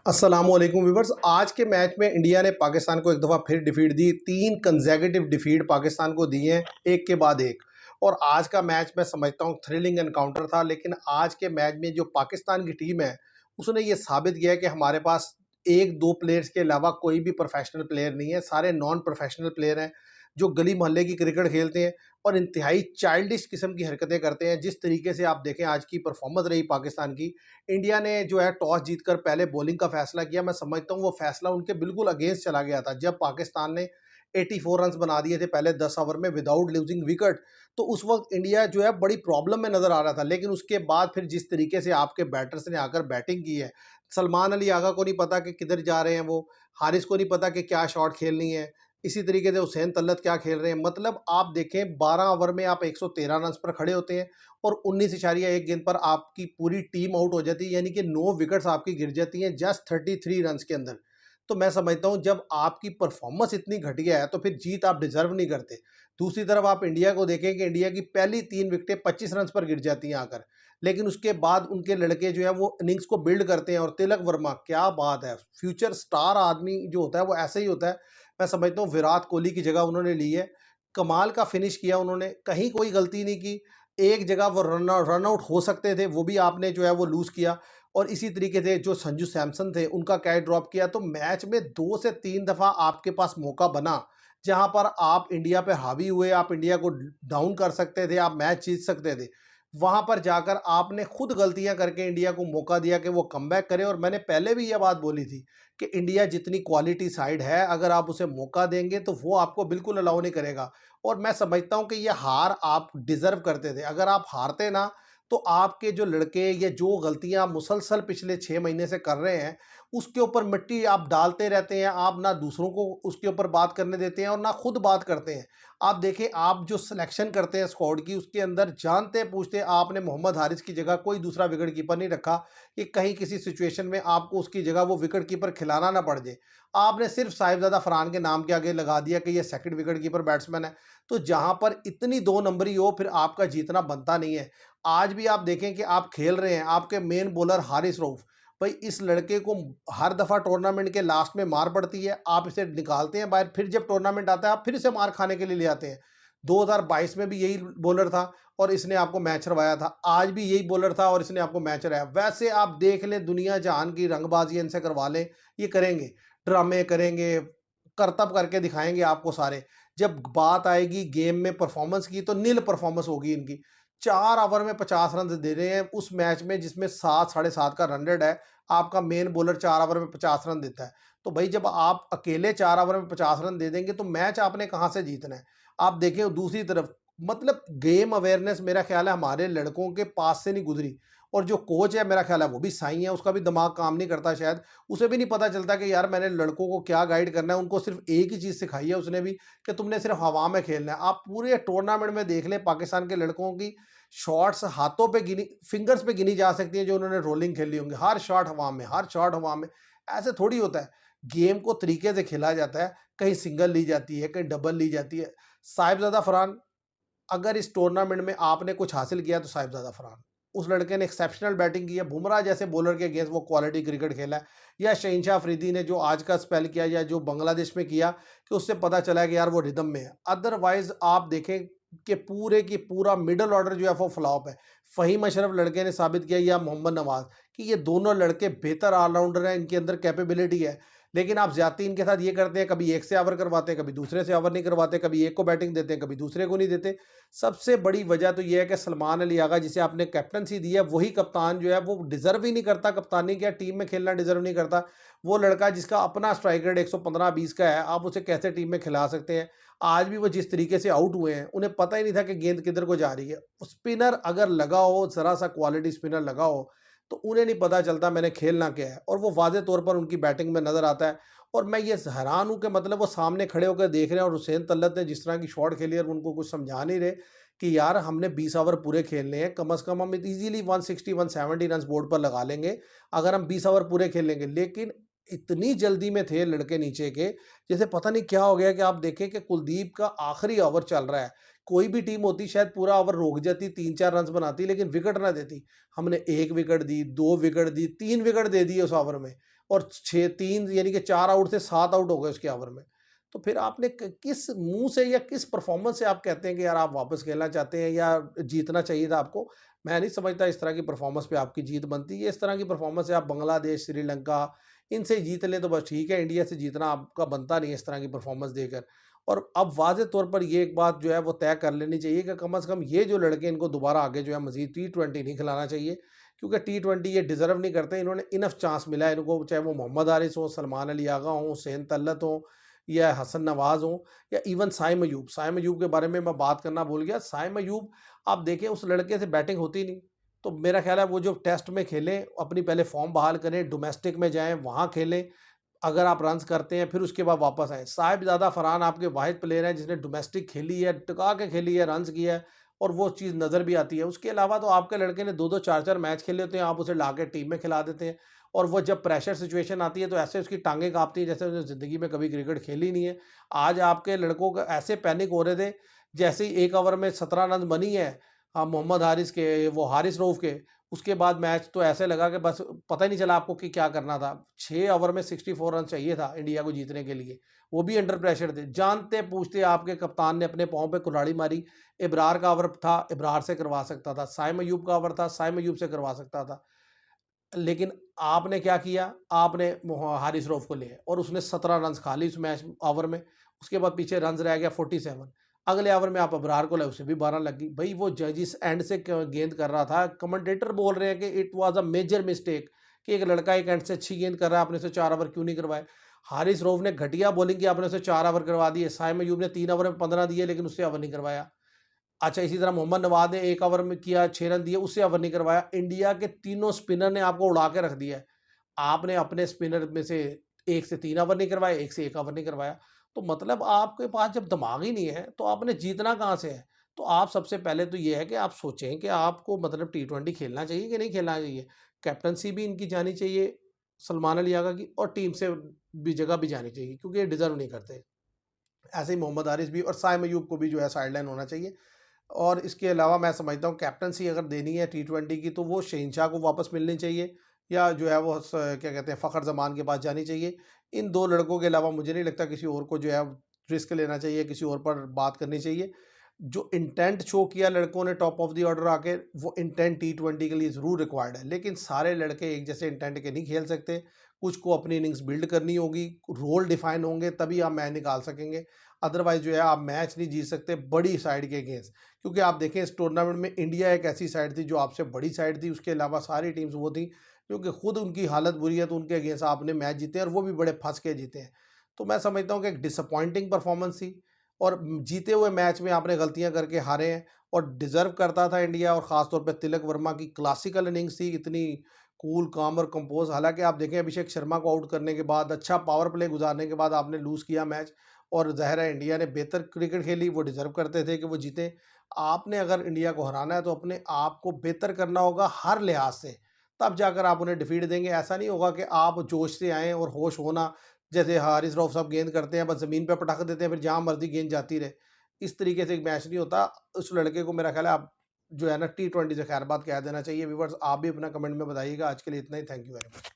अस्सलामुअलैकुम व्यूवर्स। आज के मैच में इंडिया ने पाकिस्तान को एक दफ़ा फिर डिफीट दी। 3 कंसेक्यूटिव डिफीट पाकिस्तान को दी हैं, एक के बाद एक। और आज का मैच मैं समझता हूँ थ्रिलिंग एनकाउंटर था। लेकिन आज के मैच में जो पाकिस्तान की टीम है उसने ये साबित किया है कि हमारे पास एक दो प्लेयर्स के अलावा कोई भी प्रोफेशनल प्लेयर नहीं है। सारे नॉन प्रोफेशनल प्लेयर हैं जो गली मोहल्ले की क्रिकेट खेलते हैं और इंतहाई चाइल्डिश किस्म की हरकतें करते हैं। जिस तरीके से आप देखें आज की परफॉर्मेंस रही पाकिस्तान की, इंडिया ने जो है टॉस जीतकर पहले बॉलिंग का फैसला किया। मैं समझता हूँ वो फैसला उनके बिल्कुल अगेंस्ट चला गया था। जब पाकिस्तान ने 84 रन बना दिए थे पहले 10 ओवर में विदाउट लूजिंग विकेट, तो उस वक्त इंडिया जो है बड़ी प्रॉब्लम में नजर आ रहा था। लेकिन उसके बाद फिर जिस तरीके से आपके बैटर्स ने आकर बैटिंग की है, सलमान अली आगा को नहीं पता कि किधर जा रहे हैं, वो हारिस को नहीं पता कि क्या शॉट खेलनी है, इसी तरीके से हुसैन तल्लत क्या खेल रहे हैं। मतलब आप देखें 12 ओवर में आप 113 रन पर खड़े होते हैं और 19.1 गेंद पर आपकी पूरी टीम आउट हो जाती है, यानी कि 9 विकेट्स आपकी गिर जाती हैं जस्ट 33 रन के अंदर। तो मैं समझता हूं जब आपकी परफॉर्मेंस इतनी घटिया है तो फिर जीत आप डिजर्व नहीं करते। दूसरी तरफ आप इंडिया को देखें कि इंडिया की पहली 3 विकेटें 25 रन पर गिर जाती हैं आकर। लेकिन उसके बाद उनके लड़के जो है वो इनिंग्स को बिल्ड करते हैं। और तिलक वर्मा, क्या बात है, फ्यूचर स्टार आदमी जो होता है वो ऐसे ही होता है। मैं समझता हूँ विराट कोहली की जगह उन्होंने ली है। कमाल का फिनिश किया उन्होंने, कहीं कोई गलती नहीं की। एक जगह वो रन आउट हो सकते थे, वो भी आपने जो है वो लूज़ किया। और इसी तरीके से जो संजू सैमसन थे उनका कैच ड्रॉप किया। तो मैच में 2 से 3 दफ़ा आपके पास मौका बना जहां पर आप इंडिया पे हावी हुए, आप इंडिया को डाउन कर सकते थे, आप मैच जीत सकते थे। वहां पर जाकर आपने खुद गलतियां करके इंडिया को मौका दिया कि वो कमबैक करे। और मैंने पहले भी यह बात बोली थी कि इंडिया जितनी क्वालिटी साइड है, अगर आप उसे मौका देंगे तो वो आपको बिल्कुल अलाउ नहीं करेगा। और मैं समझता हूं कि ये हार आप डिजर्व करते थे। अगर आप हारते ना तो आपके जो लड़के ये जो गलतियां मुसलसल पिछले 6 महीने से कर रहे हैं उसके ऊपर मिट्टी आप डालते रहते हैं। आप ना दूसरों को उसके ऊपर बात करने देते हैं और ना खुद बात करते हैं। आप देखें, आप जो सिलेक्शन करते हैं स्क्वाड की, उसके अंदर जानते पूछते आपने मोहम्मद हारिस की जगह कोई दूसरा विकेट कीपर नहीं रखा कि कहीं किसी सिचुएशन में आपको उसकी जगह वो विकेट कीपर खिलाना ना पड़ जाए। आपने सिर्फ साहिबजादा फरहान के नाम के आगे लगा दिया कि ये सेकंड विकेट कीपर बैट्समैन है। तो जहां पर इतनी दो नंबरी हो फिर आपका जीतना बनता नहीं है। आज भी आप देखें कि आप खेल रहे हैं, आपके मेन बॉलर हारिस रऊफ, भाई इस लड़के को हर दफ़ा टूर्नामेंट के लास्ट में मार पड़ती है, आप इसे निकालते हैं बाहर, फिर जब टूर्नामेंट आता है आप फिर इसे मार खाने के लिए ले आते हैं। 2022 में भी यही बॉलर था और इसने आपको मैच हरवाया था, आज भी यही बॉलर था और इसने आपको मैच हराया। वैसे आप देख लें, दुनिया जहान की रंगबाजी इनसे करवा लें, ये करेंगे, ड्रामे करेंगे, करतब करके दिखाएंगे आपको सारे। जब बात आएगी गेम में परफॉर्मेंस की तो नील परफॉर्मेंस होगी इनकी। 4 ओवर में 50 रन दे रहे हैं उस मैच में जिसमें 7 साढ़े 7 का रन रेट है। आपका मेन बॉलर 4 ओवर में 50 रन देता है। तो भाई जब आप अकेले 4 ओवर में 50 रन दे देंगे तो मैच आपने कहाँ से जीतना है। आप देखें दूसरी तरफ, मतलब गेम अवेयरनेस मेरा ख्याल है हमारे लड़कों के पास से नहीं गुजरी। और जो कोच है मेरा ख्याल है वो भी साई है, उसका भी दिमाग काम नहीं करता शायद। उसे भी नहीं पता चलता कि यार मैंने लड़कों को क्या गाइड करना है। उनको सिर्फ एक ही चीज़ सिखाई है उसने भी, कि तुमने सिर्फ हवा में खेलना है। आप पूरे टूर्नामेंट में देख लें पाकिस्तान के लड़कों की शॉट्स हाथों पे गिनी, फिंगर्स पे गिनी जा सकती है जो उन्होंने रोलिंग खेली होंगी। हर शॉट हवा में, हर शॉट हवा में। ऐसे थोड़ी होता है, गेम को तरीके से खेला जाता है। कहीं सिंगल ली जाती है, कहीं डबल ली जाती है। साहिबजादा फरहान, अगर इस टूर्नामेंट में आपने कुछ हासिल किया तो साहिबजादा फरहान, उस लड़के ने एक्सेप्शनल बैटिंग की है। बुमराह जैसे बॉलर के अगेंस्ट वो क्वालिटी क्रिकेट खेला है। या शहीनशाह अफरीदी ने जो आज का स्पेल किया या जो बांग्लादेश में किया, कि उससे पता चला कि यार वो रिदम में है। अदरवाइज आप देखें कि पूरे की पूरा मिडल ऑर्डर जो है वो फ्लॉप है। फ़हीम अशरफ लड़के ने साबित किया या मोहम्मद नवाज कि ये दोनों लड़के बेहतर ऑलराउंडर हैं, इनके अंदर कैपेबिलिटी है। लेकिन आप ज्यादती इनके साथ ये करते हैं, कभी एक से ओवर करवाते हैं, कभी दूसरे से ओवर नहीं करवाते, कभी एक को बैटिंग देते हैं, कभी दूसरे को नहीं देते। सबसे बड़ी वजह तो यह है कि सलमान अली आगा जिसे आपने कैप्टनसी दी है वही कप्तान जो है वो डिजर्व ही नहीं करता कप्तानी, क्या टीम में खेलना डिजर्व नहीं करता। वो लड़का जिसका अपना स्ट्राइक रेट 115-20 का है, आप उसे कैसे टीम में खिला सकते हैं। आज भी वो जिस तरीके से आउट हुए हैं, उन्हें पता ही नहीं था कि गेंद किधर को जा रही है। स्पिनर अगर लगा हो, जरा सा क्वालिटी स्पिनर लगा हो, तो उन्हें नहीं पता चलता मैंने खेलना क्या है, और वो वाज़े तौर पर उनकी बैटिंग में नज़र आता है। और मैं ये हैरान हूँ कि मतलब वो सामने खड़े होकर देख रहे हैं और हुसैन तल्लत ने जिस तरह की शॉट खेली है और उनको कुछ समझा नहीं रहे कि यार हमने 20 ओवर पूरे खेलने हैं, कम से कम हम इजीली 160-170 रन बोर्ड पर लगा लेंगे अगर हम 20 ओवर पूरे खेल लेंगे। लेकिन इतनी जल्दी में थे लड़के नीचे के, जैसे पता नहीं क्या हो गया। कि आप देखें कि कुलदीप का आखिरी ओवर चल रहा है, कोई भी टीम होती शायद पूरा ओवर रोक जाती, 3-4 रन बनाती, लेकिन विकेट ना देती। हमने 1 विकेट दी, 2 विकेट दी, 3 विकेट दे दिए उस ओवर में। और 6-3 यानी कि 4 आउट थे, 7 आउट हो गए उसके ओवर में। तो फिर आपने किस मुंह से या किस परफॉर्मेंस से आप कहते हैं कि यार आप वापस खेलना चाहते हैं या जीतना चाहिए था आपको? मैं नहीं समझता इस तरह की परफॉर्मेंस पे आपकी जीत बनती है। इस तरह की परफॉर्मेंस से आप बांग्लादेश, श्रीलंका इनसे जीत लें तो बस ठीक है, इंडिया से जीतना आपका बनता नहीं है इस तरह की परफॉर्मेंस देकर। और अब वाज़ेह तौर पर ये एक बात जो है वो तय कर लेनी चाहिए कि कम से कम ये जो लड़के इनको दोबारा आगे जो है मज़ीद टी20 नहीं खिलाना चाहिए, क्योंकि टी20 ये डिज़र्व नहीं करते। इन्होंने इनफ चांस मिला है इनको, चाहे वो मोहम्मद हारिस हों, सलमान अली आगा हों, हुसैन तलत हों या हसन नवाज़ हों या इवन साइम अयूब। साइम अयूब के बारे में मैं बात करना भूल गया। साइम अयूब आप देखें उस लड़के से बैटिंग होती नहीं। तो मेरा ख़्याल है वो जो टेस्ट में खेलें, अपनी पहले फ़ॉर्म बहाल करें, डोमेस्टिक में जाएँ, वहाँ खेलें। अगर आप रन्स करते हैं फिर उसके बाद वापस आएँ। साहिबज़ादा फरहान आपके वाहिद प्लेयर हैं जिसने डोमेस्टिक खेली है, टिका के खेली है, रन्स किया है और वो चीज़ नज़र भी आती है। उसके अलावा तो आपके लड़के ने 2-2 4-4 मैच खेले होते हैं, आप उसे लाके टीम में खिला देते हैं और वो जब प्रेशर सिचुएशन आती है तो ऐसे उसकी टाँगें काँपती हैं जैसे उसने ज़िंदगी में कभी क्रिकेट खेली नहीं है। आज आपके लड़कों का ऐसे पैनिक हो रहे थे, जैसे ही 1 ओवर में 17 रन बनी है मोहम्मद हारिस के, वो हारिस रऊफ़ के, उसके बाद मैच तो ऐसे लगा कि बस पता ही नहीं चला आपको कि क्या करना था। 6 ओवर में 64 रन चाहिए था इंडिया को जीतने के लिए, वो भी अंडर प्रेशर थे। जानते-पूछते आपके कप्तान ने अपने पाँव पे कुल्हाड़ी मारी। इब्रार का ओवर था, इब्रार से करवा सकता था। साइम अयूब का ओवर था, साइम अयूब से करवा सकता था। लेकिन आपने क्या किया? आपने हारिस रऊफ को लिया और उसने 17 रन्स खा ली उस मैच ओवर में। उसके बाद पीछे रन्स रह गया 47। अगले ओवर में आप अबरार को लाए, उसे भी 12 लग गई। भई वो जज इस एंड से गेंद कर रहा था, कमेंटेटर बोल रहे हैं कि it was a major mistake कि एक लड़का एक एंड से अच्छी गेंद कर रहा है, आपने उसे 4 ओवर क्यों नहीं करवाए? हारिस रऊफ ने घटिया बॉलिंग की, आपने उसे 4 ओवर करवा दिए। साइम अयूब ने 3 ओवर में 15 दिए लेकिन उससे ओवर नहीं करवाया। अच्छा, इसी तरह मोहम्मद नवाज़ ने 1 ओवर में किया, 6 रन दिए, उससे ओवर नहीं करवाया। इंडिया के तीनों स्पिनर ने आपको उड़ा के रख दिया है। आपने अपने स्पिनर में से 1 से 3 ओवर नहीं करवाए, 1 से 1 ओवर नहीं करवाया। तो मतलब आपके पास जब दिमाग ही नहीं है, तो आपने जीतना कहाँ से है? तो आप सबसे पहले तो ये है कि आप सोचें कि आपको मतलब टी20 खेलना चाहिए कि नहीं खेलना चाहिए? कैप्टेंसी भी इनकी जानी चाहिए, सलमान अली आगा की, और टीम से भी जगह भी जानी चाहिए क्योंकि ये डिज़र्व नहीं करते। ऐसे ही मोहम्मद हारिस भी और साइम अयूब को भी जो है साइडलाइन होना चाहिए। और इसके अलावा मैं समझता हूँ कैप्टेंसी अगर देनी है टी20 की तो वो शहनशाह को वापस मिलनी चाहिए या जो है वो क्या कहते हैं फ़खर ज़मान के पास जानी चाहिए। इन 2 लड़कों के अलावा मुझे नहीं लगता किसी और को जो है रिस्क लेना चाहिए, किसी और पर बात करनी चाहिए। जो इंटेंट शो किया लड़कों ने टॉप ऑफ द ऑर्डर आके, वो इंटेंट टी20 के लिए ज़रूर रिक्वायर्ड है। लेकिन सारे लड़के एक जैसे इंटेंट के नहीं खेल सकते। कुछ को अपनी इनिंग्स बिल्ड करनी होगी, रोल डिफाइन होंगे तभी आप मैच निकाल सकेंगे। अदरवाइज़ जो है आप मैच नहीं जीत सकते बड़ी साइड के अगेंस्ट। क्योंकि आप देखें इस टूर्नामेंट में इंडिया एक ऐसी साइड थी जो आपसे बड़ी साइड थी, उसके अलावा सारी टीम्स वो थी क्योंकि खुद उनकी हालत बुरी है तो उनके अगेंस्ट आपने मैच जीते हैं और वो भी बड़े फंस के जीते हैं। तो मैं समझता हूँ कि एक डिसअपॉइंटिंग परफॉर्मेंस थी और जीते हुए मैच में आपने गलतियां करके हारे हैं और डिजर्व करता था इंडिया। और खासतौर पे तिलक वर्मा की क्लासिकल इनिंग्स थी, इतनी कूल काम और कंपोज। हालांकि आप देखें अभिषेक शर्मा को आउट करने के बाद, अच्छा पावर प्ले गुजारने के बाद आपने लूज किया मैच और ज़ाहिर है इंडिया ने बेहतर क्रिकेट खेली, वो डिज़र्व करते थे कि वो जीते। आपने अगर इंडिया को हराना है तो अपने आप को बेहतर करना होगा हर लिहाज से, तब जाकर आप उन्हें डिफीट देंगे। ऐसा नहीं होगा कि आप जोश से आएँ और होश होना, जैसे हारिस रऊफ साहब गेंद करते हैं बस ज़मीन पे पटक देते हैं, फिर जहाँ मर्ज़ी गेंद जाती रहे। इस तरीके से एक मैच नहीं होता। उस लड़के को मेरा ख़्याल है आप जो है ना टी20 से खैर बात कह देना चाहिए। व्यूअर्स आप भी अपना कमेंट में बताइएगा। आज के लिए इतना ही। Thank you very much.